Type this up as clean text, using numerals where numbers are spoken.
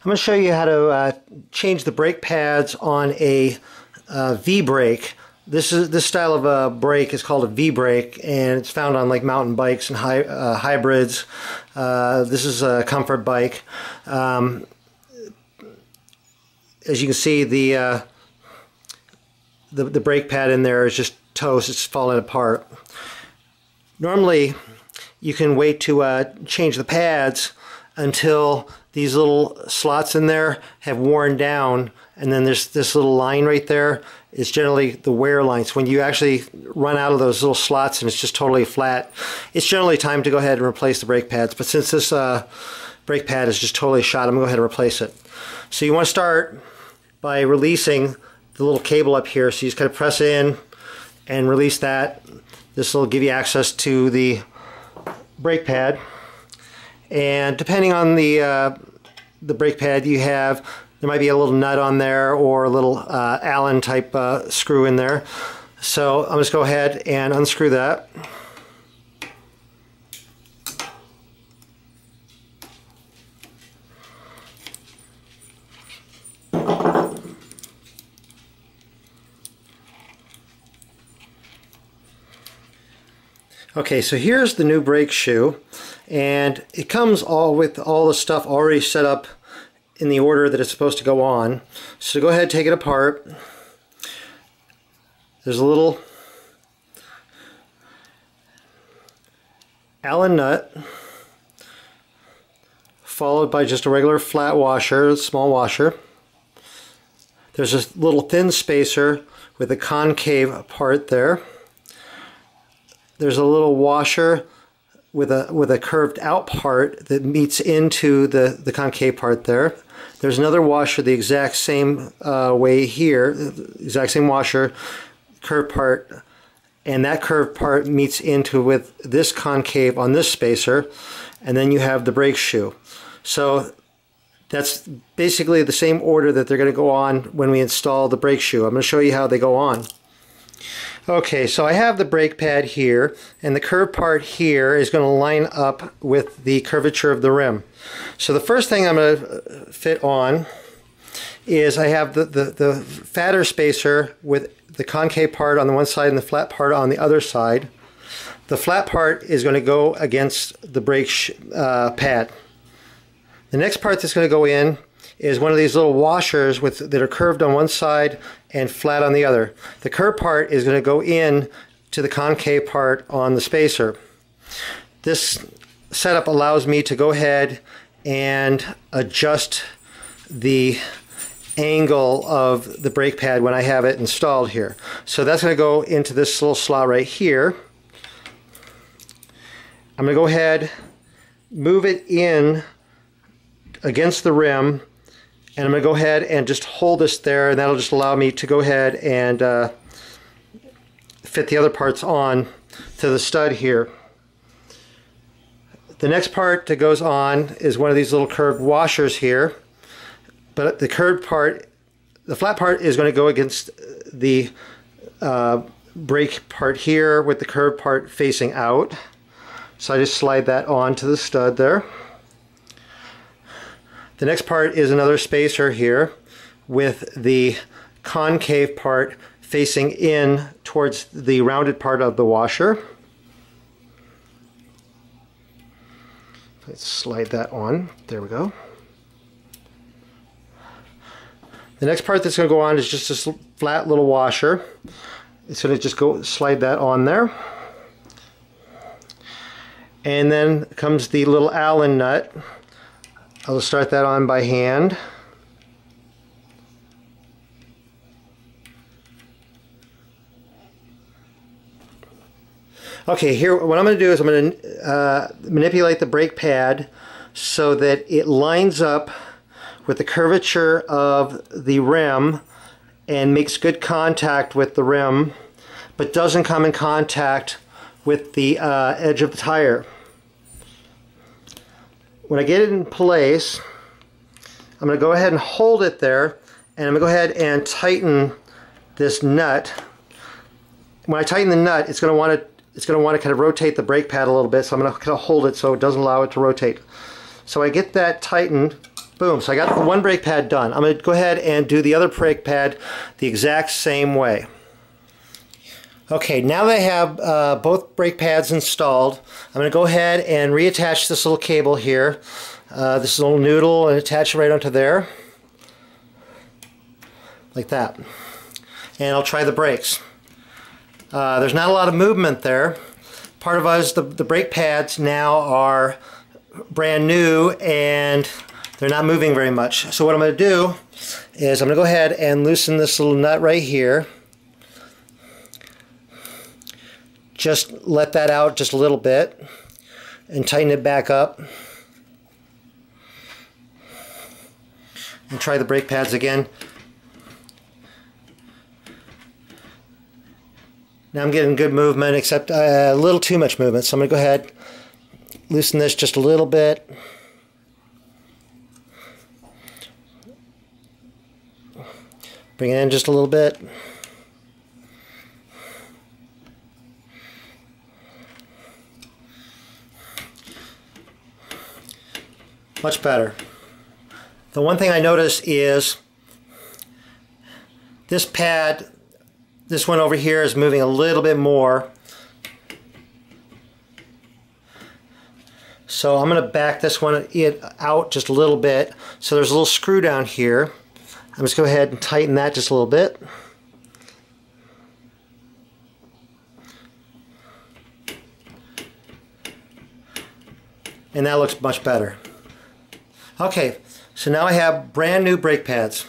I'm going to show you how to change the brake pads on a V-brake. This style of a brake is called a V-brake, and it's found on like mountain bikes and hybrids. This is a comfort bike. As you can see, the brake pad in there is just toast. It's falling apart. Normally, you can wait to change the pads until these little slots in there have worn down, and then there's this little line right there. It's generally the wear line. So when you actually run out of those little slots and it's just totally flat, it's generally time to go ahead and replace the brake pads. But since this brake pad is just totally shot, I'm going to go ahead and replace it. So you want to start by releasing the little cable up here. So you just kind of press in and release that. This will give you access to the brake pad. And depending on the brake pad you have, there might be a little nut on there or a little Allen type screw in there. So I'm just go ahead and unscrew that. Okay, so here's the new brake shoe, and it comes with all the stuff already set up in the order that it's supposed to go on. So go ahead and take it apart. There's a little Allen nut, followed by just a regular flat washer, a small washer. There's a little thin spacer with a concave part there. There's a little washer with a curved out part that meets into the concave part there. There's another washer the exact same way here, the exact same washer, curved part, and that curved part meets into with this concave on this spacer, and then you have the brake shoe. So that's basically the same order that they're going to go on when we install the brake shoe. I'm going to show you how they go on. Okay, so I have the brake pad here, and the curved part here is going to line up with the curvature of the rim. So the first thing I'm going to fit on is I have the fatter spacer with the concave part on the one side and the flat part on the other side. The flat part is going to go against the brake pad. The next part that's going to go in is one of these little washers that are curved on one side and flat on the other. The curved part is going to go in to the concave part on the spacer. This setup allows me to go ahead and adjust the angle of the brake pad when I have it installed here. So that's going to go into this little slot right here. I'm going to go ahead, move it in against the rim, and I'm going to go ahead and just hold this there, and that'll just allow me to go ahead and fit the other parts on to the stud here. The next part that goes on is one of these little curved washers here, but the curved part, the flat part, is going to go against the brake part here with the curved part facing out. So I just slide that on to the stud there. The next part is another spacer here with the concave part facing in towards the rounded part of the washer. Let's slide that on. There we go. The next part that's going to go on is just this flat little washer. It's going to just slide that on there. And then comes the little Allen nut. I'll start that on by hand. Okay, here what I'm going to do is I'm going to manipulate the brake pad so that it lines up with the curvature of the rim and makes good contact with the rim, but doesn't come in contact with the edge of the tire. When I get it in place, I'm going to go ahead and hold it there, and I'm going to go ahead and tighten this nut. When I tighten the nut, it's going to want to kind of rotate the brake pad a little bit, so I'm going to kind of hold it so it doesn't allow it to rotate. So I get that tightened, Boom, so I got the one brake pad done. I'm going to go ahead and do the other brake pad the exact same way. Okay, now that I have both brake pads installed, I'm going to go ahead and reattach this little cable here, this little noodle, and attach it right onto there, like that. And I'll try the brakes. There's not a lot of movement there. Part of us, the brake pads now are brand new and they're not moving very much. So what I'm going to do is I'm going to go ahead and loosen this little nut right here. Just let that out just a little bit and tighten it back up. And try the brake pads again. Now I'm getting good movement, except a little too much movement. So I'm going to go ahead, loosen this just a little bit. Bring it in just a little bit. Much better. The one thing I noticed is this pad, this one over here, is moving a little bit more. So I'm going to back this one out just a little bit. So there's a little screw down here. I'm just going to go ahead and tighten that just a little bit. And that looks much better. Okay, so now I have brand new brake pads.